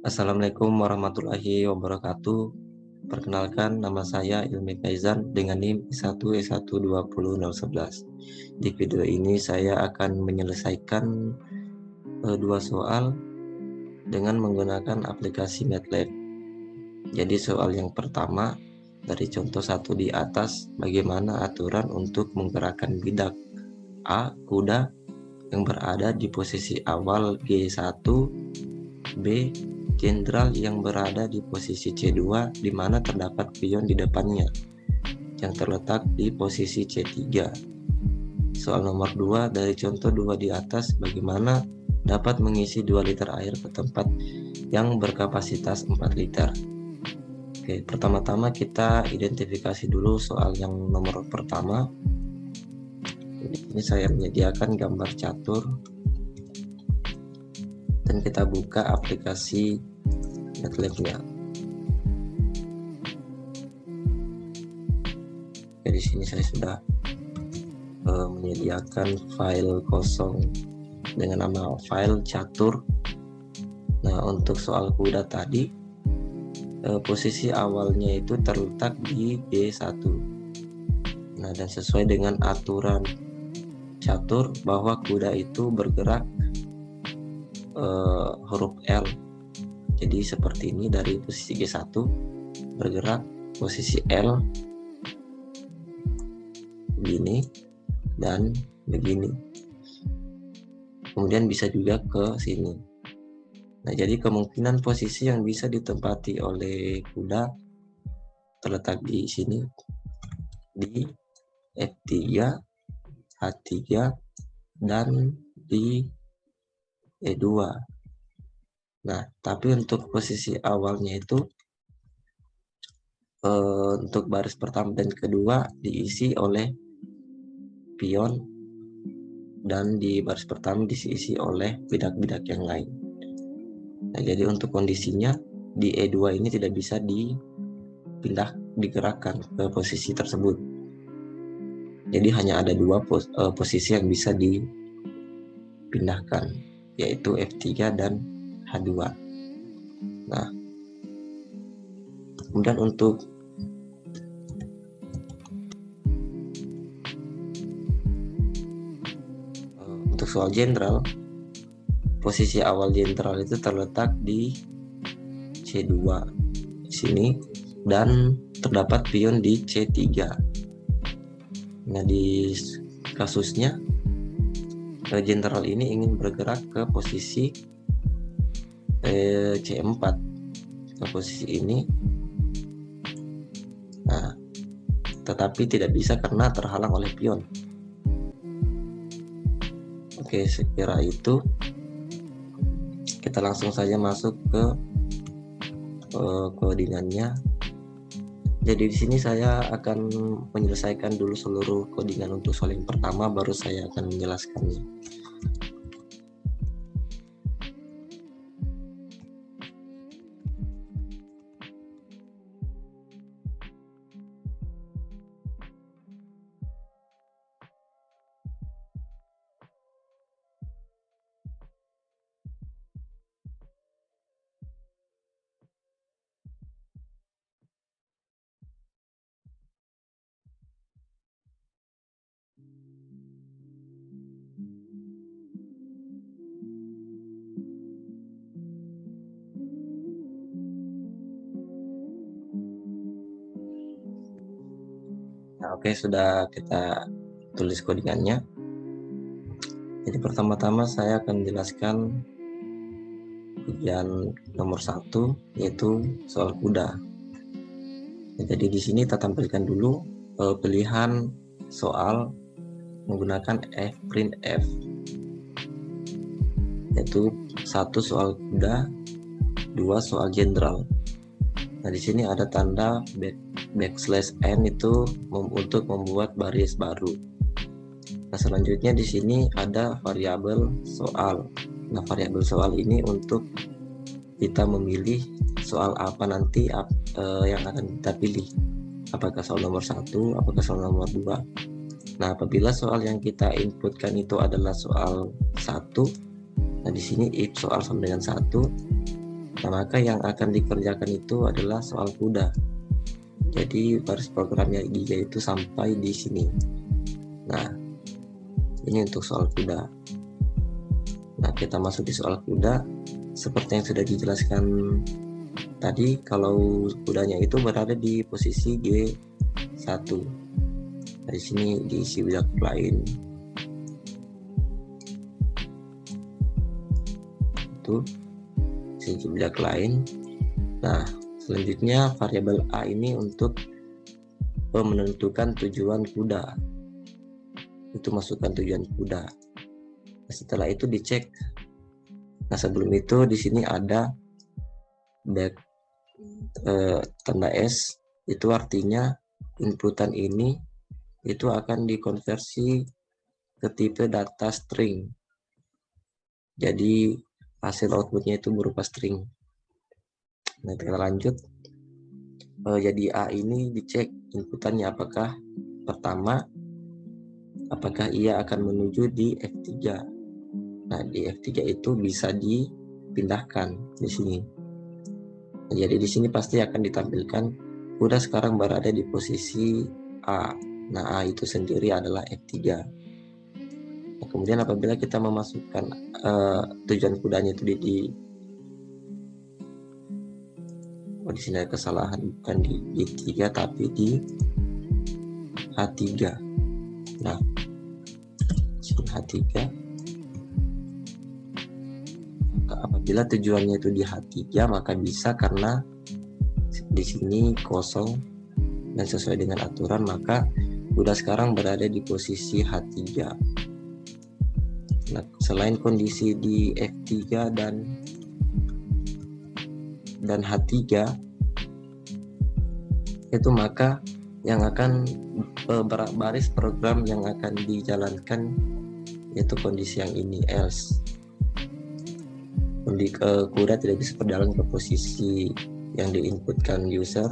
Assalamualaikum warahmatullahi wabarakatuh. Perkenalkan, nama saya Ilmi Faizan dengan NIM 1E12011. Di video ini saya akan menyelesaikan dua soal dengan menggunakan aplikasi MATLAB. Jadi soal yang pertama dari contoh 1 di atas, bagaimana aturan untuk menggerakkan bidak A kuda yang berada di posisi awal G1, B jenderal yang berada di posisi C2 di mana terdapat pion di depannya yang terletak di posisi C3. Soal nomor 2 dari contoh 2 di atas, bagaimana dapat mengisi 2 liter air ke tempat yang berkapasitas 4 liter. Oke, pertama-tama kita identifikasi dulu soal yang nomor pertama. Ini saya menyediakan gambar catur dan kita buka aplikasi MATLAB-nya. Di sini saya sudah menyediakan file kosong dengan nama file catur. Nah, untuk soal kuda tadi, posisi awalnya itu terletak di G1. Nah, dan sesuai dengan aturan catur bahwa kuda itu bergerak huruf L. Jadi seperti ini, dari posisi G1 bergerak posisi L begini dan begini, kemudian bisa juga ke sini. Nah, jadi kemungkinan posisi yang bisa ditempati oleh kuda terletak di sini, di F3, H3, dan di E2. Nah, tapi untuk posisi awalnya itu untuk baris pertama dan kedua diisi oleh pion, dan di baris pertama diisi oleh bidak-bidak yang lain. Nah, jadi untuk kondisinya di E2 ini tidak bisa digerakkan ke posisi tersebut. Jadi hanya ada dua posisi yang bisa dipindahkan, yaitu F3 dan H2. Nah, kemudian untuk soal jenderal, posisi awal jenderal itu terletak di C2 di sini dan terdapat pion di C3. Nah, di kasusnya jenderal ini ingin bergerak ke posisi C4, ke posisi ini. Nah, tetapi tidak bisa karena terhalang oleh pion. Oke, sekira itu kita langsung saja masuk ke codingannya. Jadi di sini saya akan menyelesaikan dulu seluruh codingan untuk soal yang pertama, baru saya akan menjelaskannya. Nah, oke, sudah kita tulis codingannya. Jadi pertama-tama saya akan menjelaskan ujian nomor 1, yaitu soal kuda. Nah, jadi di sini kita tampilkan dulu pilihan soal menggunakan fprintf, yaitu 1 soal kuda, 2 soal jenderal. Nah, di sini ada tanda \n itu untuk membuat baris baru. Nah, selanjutnya di sini ada variabel soal. Nah, variabel soal ini untuk kita memilih soal apa nanti yang akan kita pilih. Apakah soal nomor 1, apakah soal nomor 2. Nah, apabila soal yang kita inputkan itu adalah soal 1, nah di sini if soal sama dengan 1, Nah, maka yang akan dikerjakan itu adalah soal CUDA. Jadi baris programnya yaitu sampai di sini. Nah, ini untuk soal CUDA. Nah, kita masuk di soal CUDA. Seperti yang sudah dijelaskan tadi, kalau CUDA-nya itu berada di posisi G1. Di sini diisi bidak lain. Itu isi bidak lain. Nah, selanjutnya variabel A ini untuk menentukan tujuan CUDA. Itu masukkan tujuan CUDA. Nah, setelah itu dicek. Nah, sebelum itu di sini ada tanda S, itu artinya inputan ini itu akan dikonversi ke tipe data string. Jadi hasil outputnya itu berupa string. Nah, kita lanjut. Jadi A ini dicek inputannya apakah pertama, apakah ia akan menuju di F3. Nah, di F3 itu bisa dipindahkan di sini. Nah, jadi di sini pasti akan ditampilkan udah sekarang berada di posisi A. Nah, A itu sendiri adalah F3. Nah, kemudian apabila kita memasukkan tujuan CUDA-nya itu di sini ada kesalahan, bukan di G3 tapi di H3. Nah, sini H3. Apabila tujuannya itu di H3 maka bisa, karena di sini kosong dan sesuai dengan aturan, maka udah sekarang berada di posisi H3. Nah, selain kondisi di F3 dan H3 itu, maka yang akan baris program yang akan dijalankan yaitu kondisi yang ini, else. CUDA tidak bisa berjalan ke posisi yang diinputkan user,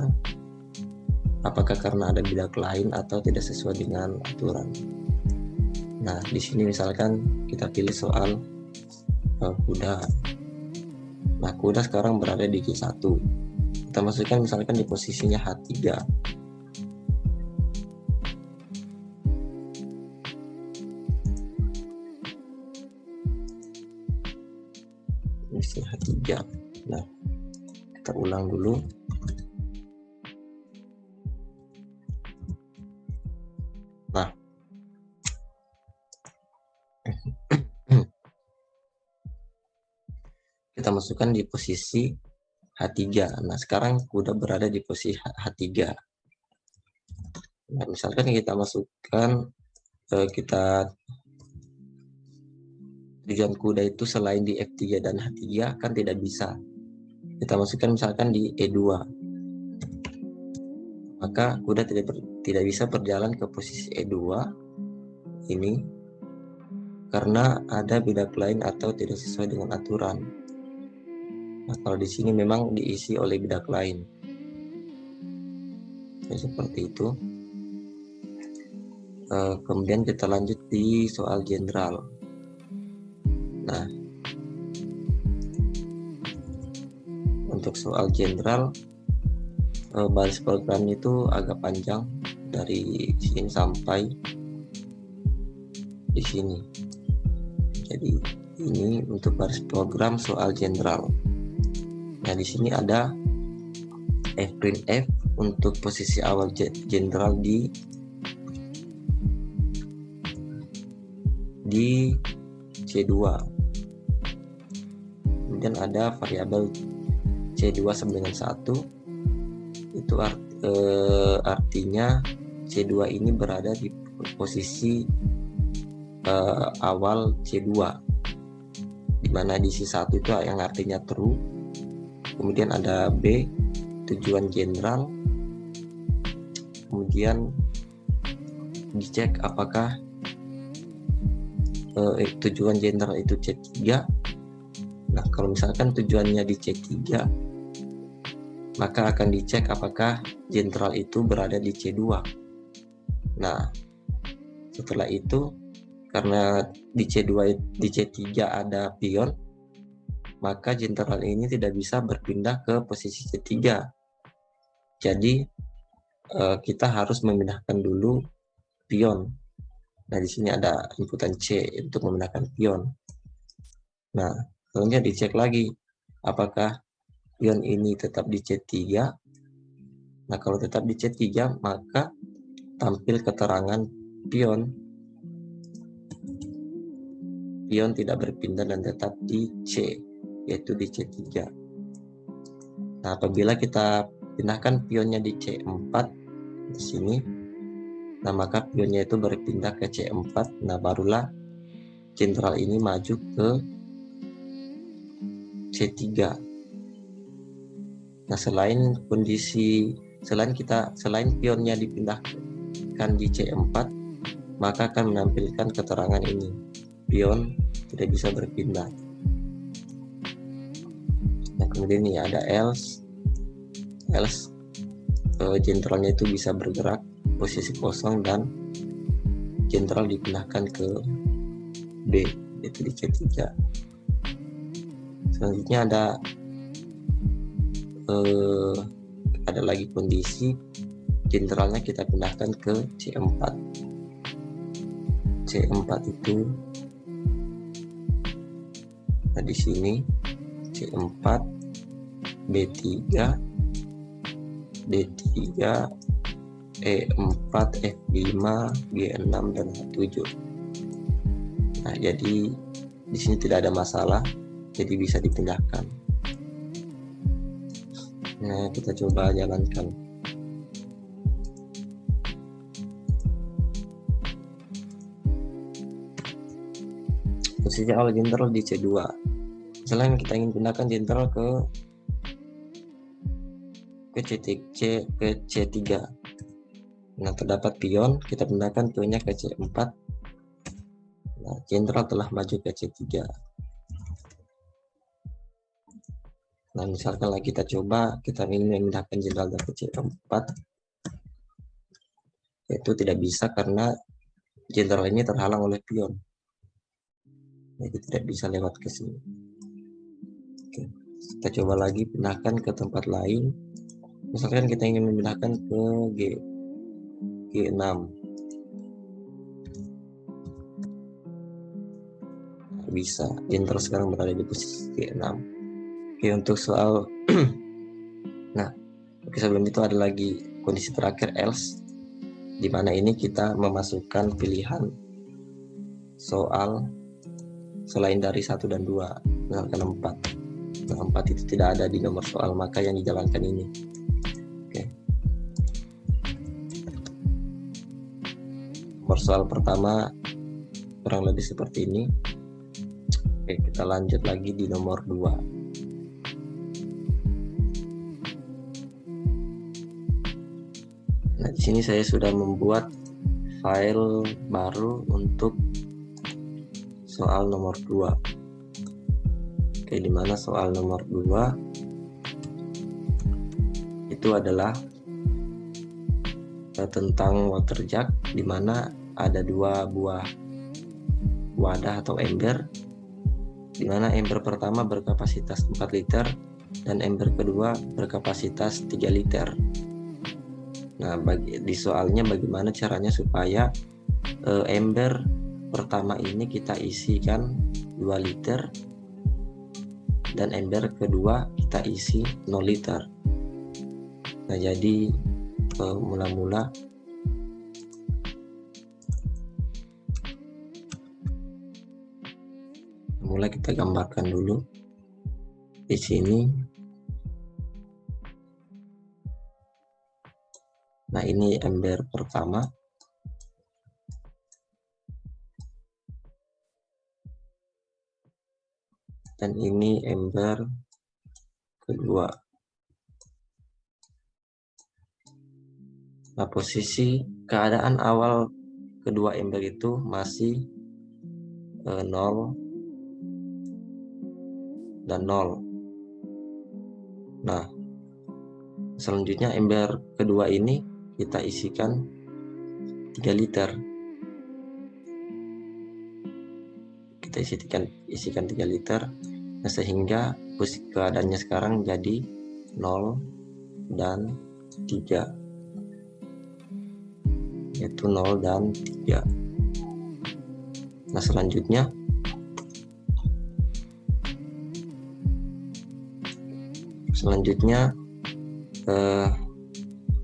apakah karena ada bidak lain atau tidak sesuai dengan aturan. Nah, di sini misalkan kita pilih soal CUDA. Nah, CUDA sekarang berada di G1. Kita masukkan misalkan di posisinya H3. Ini H3. Nah, kita ulang dulu. Nah, kita masukkan di posisi H3. Nah, sekarang udah berada di posisi H3. Nah, misalkan kita masukkan tujuan CUDA itu selain di F3 dan H3 kan tidak bisa. Kita masukkan misalkan di E2. Maka CUDA tidak bisa berjalan ke posisi E2 ini karena ada bidak lain atau tidak sesuai dengan aturan. Nah, kalau di sini memang diisi oleh bidak lain. Ya, seperti itu. Kemudian kita lanjut di soal general. Nah, untuk soal general, baris programnya itu agak panjang dari sini sampai di sini. Jadi ini untuk baris program soal general. Nah, di sini ada fprintf untuk posisi awal general di C2. Kemudian ada variabel C2 sama dengan 1. Itu artinya C2 ini berada di posisi awal C2, dimana di C1 itu yang artinya true. Kemudian ada B, tujuan general. Kemudian dicek apakah tujuan general itu C3. Nah, kalau misalkan tujuannya di C3, maka akan dicek apakah general itu berada di C2. Nah, setelah itu karena di C3 ada pion, maka jenderal ini tidak bisa berpindah ke posisi C3. Jadi kita harus memindahkan dulu pion. Nah, di sini ada inputan C untuk memindahkan pion. Nah, selanjutnya dicek lagi apakah pion ini tetap di C3. Nah, kalau tetap di C3, maka tampil keterangan pion tidak berpindah dan tetap di C, yaitu di C3. Nah, apabila kita pindahkan pionnya di C4 di sini, nah maka pionnya itu berpindah ke C4. Nah, barulah jenderal ini maju ke C3. Nah, selain pionnya dipindahkan di C4, maka akan menampilkan keterangan ini, pion tidak bisa berpindah. Nah, kemudian ini ada else jenderalnya itu bisa bergerak posisi kosong dan jenderal dipindahkan ke B, yaitu di C3. Selanjutnya ada lagi kondisi jenderalnya kita pindahkan ke C4. C4 itu, nah di sini C4, B3, D3, E4, F5, G6 dan H7. Nah, jadi di sini tidak ada masalah, jadi bisa dipindahkan. Nah, kita coba jalankan. Posisi awal jenderal di C2. Misalnya kita ingin pindahkan jenderal ke C3. Nah, terdapat pion, kita pindahkan pionnya ke C4. Nah, jenderal telah maju ke C3. Nah, misalkan lagi kita coba, kita ingin memindahkan jenderal ke C4, itu tidak bisa karena jenderal ini terhalang oleh pion. Jadi tidak bisa lewat ke sini. Oke, kita coba lagi pindahkan ke tempat lain. Misalkan kita ingin memindahkan ke G6. Bisa, jenderal sekarang berada di posisi G6. Oke, untuk soal nah, oke, sebelum itu ada lagi kondisi terakhir else, di mana ini kita memasukkan pilihan soal selain dari 1 dan 2, misalkan 4. Nah, 4 itu tidak ada di nomor soal, maka yang dijalankan ini. Oke. Nomor soal pertama kurang lebih seperti ini. Oke, kita lanjut lagi di nomor 2. Nah, di sini saya sudah membuat file baru untuk soal nomor 2. Oke, di mana soal nomor 2 itu adalah tentang water jug, di mana ada 2 buah wadah atau ember, di mana ember pertama berkapasitas 4 liter dan ember kedua berkapasitas 3 liter. Nah, di soalnya bagaimana caranya supaya ember pertama ini kita isikan 2 liter dan ember kedua kita isi 0 liter. Nah, jadi mula-mula kita gambarkan dulu di sini. Nah, ini ember pertama. Dan ini ember kedua. Nah, posisi keadaan awal kedua ember itu masih 0 dan 0. Nah, selanjutnya ember kedua ini kita isikan 3 liter. Kita isikan 3 liter. Nah, sehingga keadaannya sekarang jadi 0 dan 3, yaitu 0 dan 3. Nah, selanjutnya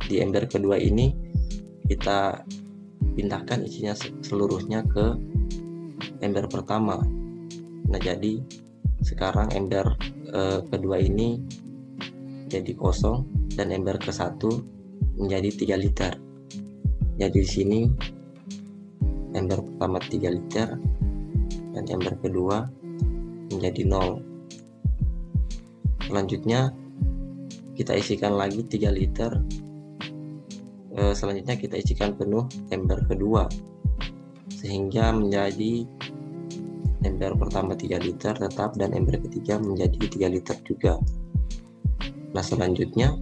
di ember kedua ini kita pindahkan isinya seluruhnya ke ember pertama. Nah, jadi sekarang ember kedua ini jadi kosong dan ember ke satu menjadi 3 liter. Jadi di sini ember pertama 3 liter dan ember kedua menjadi 0. Selanjutnya kita isikan lagi 3 liter. Selanjutnya kita isikan penuh ember kedua sehingga menjadi ember pertama 3 liter tetap dan ember ketiga menjadi 3 liter juga. Nah, selanjutnya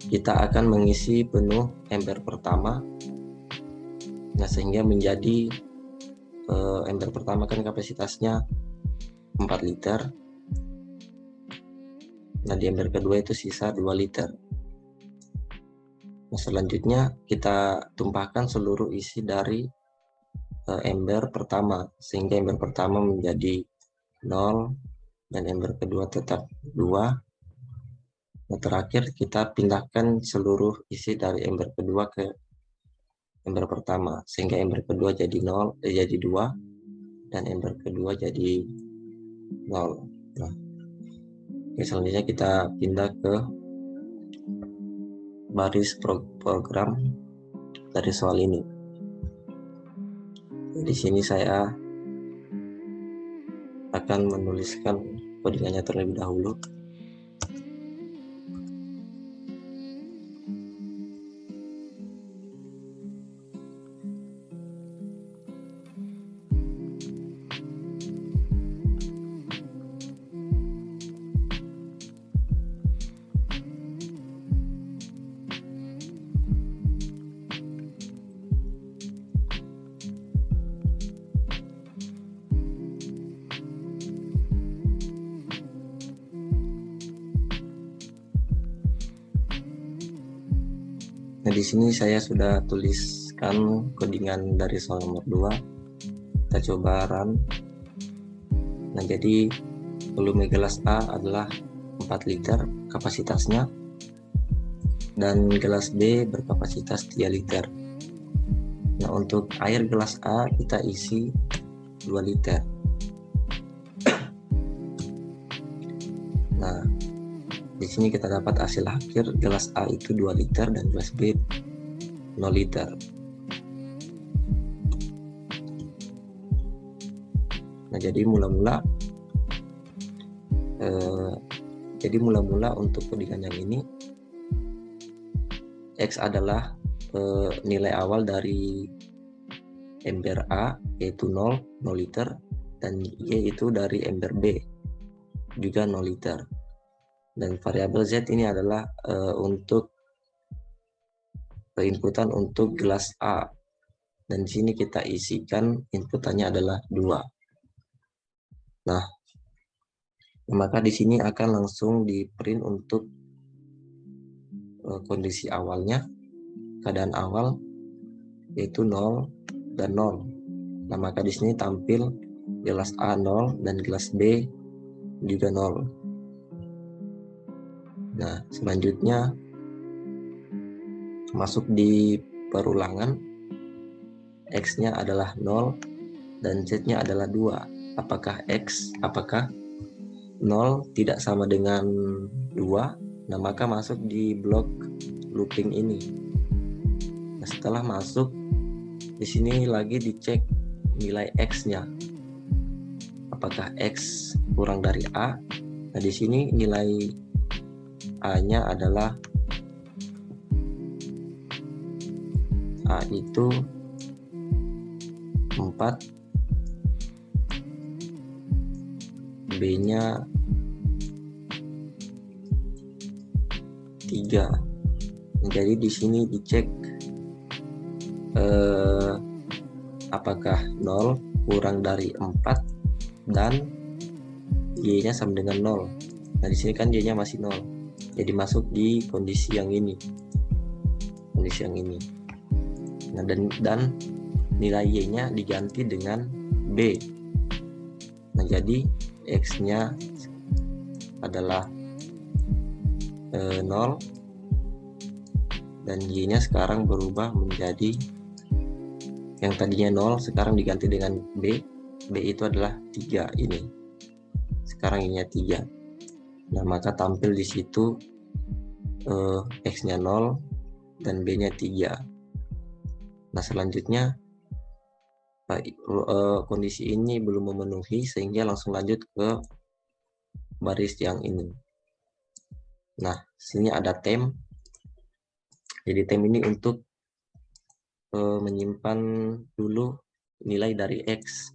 kita akan mengisi penuh ember pertama. Nah, sehingga menjadi ember pertama kan kapasitasnya 4 liter. Nah, di ember kedua itu sisa 2 liter. Nah, selanjutnya kita tumpahkan seluruh isi dari ember pertama sehingga ember pertama menjadi 0 dan ember kedua tetap 2. Nah, terakhir kita pindahkan seluruh isi dari ember kedua ke ember pertama sehingga ember kedua jadi 2 dan ember kedua jadi 0. Nah, selanjutnya kita pindah ke baris program dari soal ini. Di sini saya akan menuliskan kodingannya terlebih dahulu. Nah, di sini saya sudah tuliskan kodingan dari soal nomor 2. Kita coba run. Nah, jadi volume gelas A adalah 4 liter kapasitasnya dan gelas B berkapasitas 3 liter. Nah, untuk air gelas A kita isi 2 liter. Nah, di sini kita dapat hasil akhir gelas A itu 2 liter dan gelas B 0 liter. Nah, jadi mula-mula untuk kodingan yang ini X adalah nilai awal dari ember A yaitu 0 liter dan Y itu dari ember B juga 0 liter. Dan variabel Z ini adalah untuk inputan untuk gelas A. Dan di sini kita isikan inputannya adalah 2. Nah, maka di sini akan langsung di print untuk kondisi awalnya, keadaan awal yaitu 0 dan 0. Nah, maka di sini tampil gelas A 0 dan gelas B juga 0. Nah, selanjutnya masuk di perulangan, X-nya adalah 0 dan Z-nya adalah 2. Apakah 0 tidak sama dengan 2? Nah, maka masuk di blok looping ini. Nah, setelah masuk, di sini lagi dicek nilai X-nya. Apakah X kurang dari A? Nah, di sini nilai A-nya adalah A itu 4, B-nya 3. Jadi di sini dicek apakah 0 kurang dari 4 dan y-nya sama dengan 0. Nah, di sini kan y-nya masih 0. Jadi masuk di kondisi yang ini. Kondisi yang ini. Nah, dan nilai y-nya diganti dengan b. Nah, jadi x-nya adalah 0 dan y-nya sekarang berubah menjadi yang tadinya 0 sekarang diganti dengan b. B itu adalah 3 ini. Sekarang y-nya 3. Nah, maka tampil di situ x-nya 0 dan b-nya 3. Nah, selanjutnya kondisi ini belum memenuhi sehingga langsung lanjut ke baris yang ini. Nah, sini ada tem. Jadi tem ini untuk menyimpan dulu nilai dari x.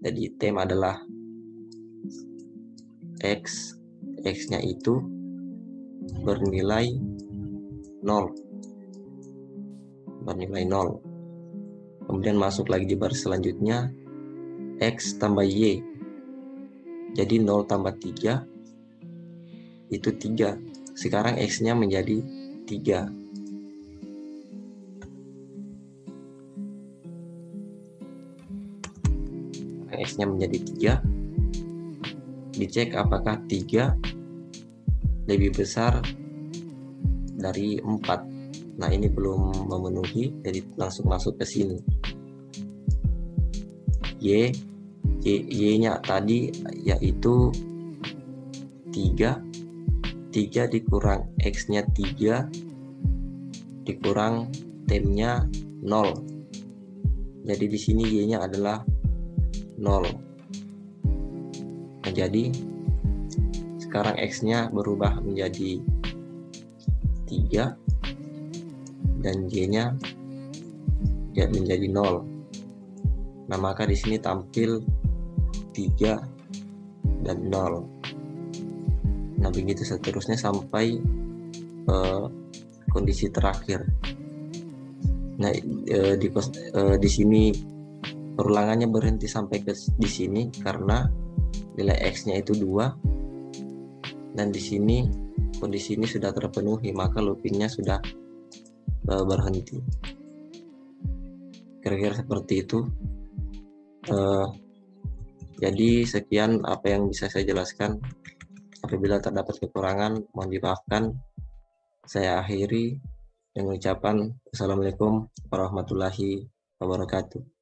Jadi tem adalah x-nya itu bernilai 0. Bernilai 0. Kemudian masuk lagi di baris selanjutnya x tambah y. Jadi 0 tambah 3 itu 3. Sekarang x-nya menjadi 3. X-nya menjadi 3. Dicek apakah 3 lebih besar dari 4. Nah, ini belum memenuhi, jadi langsung masuk ke sini. Y-nya tadi yaitu 3 dikurang x-nya 3 dikurang temnya 0. Jadi di sini y-nya adalah 0. Nah, jadi sekarang x-nya berubah menjadi 3 dan y-nya menjadi 0. Nah, maka di sini tampil 3 dan 0. Nah, begitu seterusnya sampai kondisi terakhir. Nah, di sini perulangannya berhenti sampai di sini karena nilai x-nya itu 2 dan di sini kondisi ini sudah terpenuhi, maka loopingnya sudah berhenti. Kira-kira seperti itu. Jadi sekian apa yang bisa saya jelaskan. Apabila terdapat kekurangan, mohon dimaafkan. Saya akhiri dengan ucapan Assalamualaikum warahmatullahi wabarakatuh.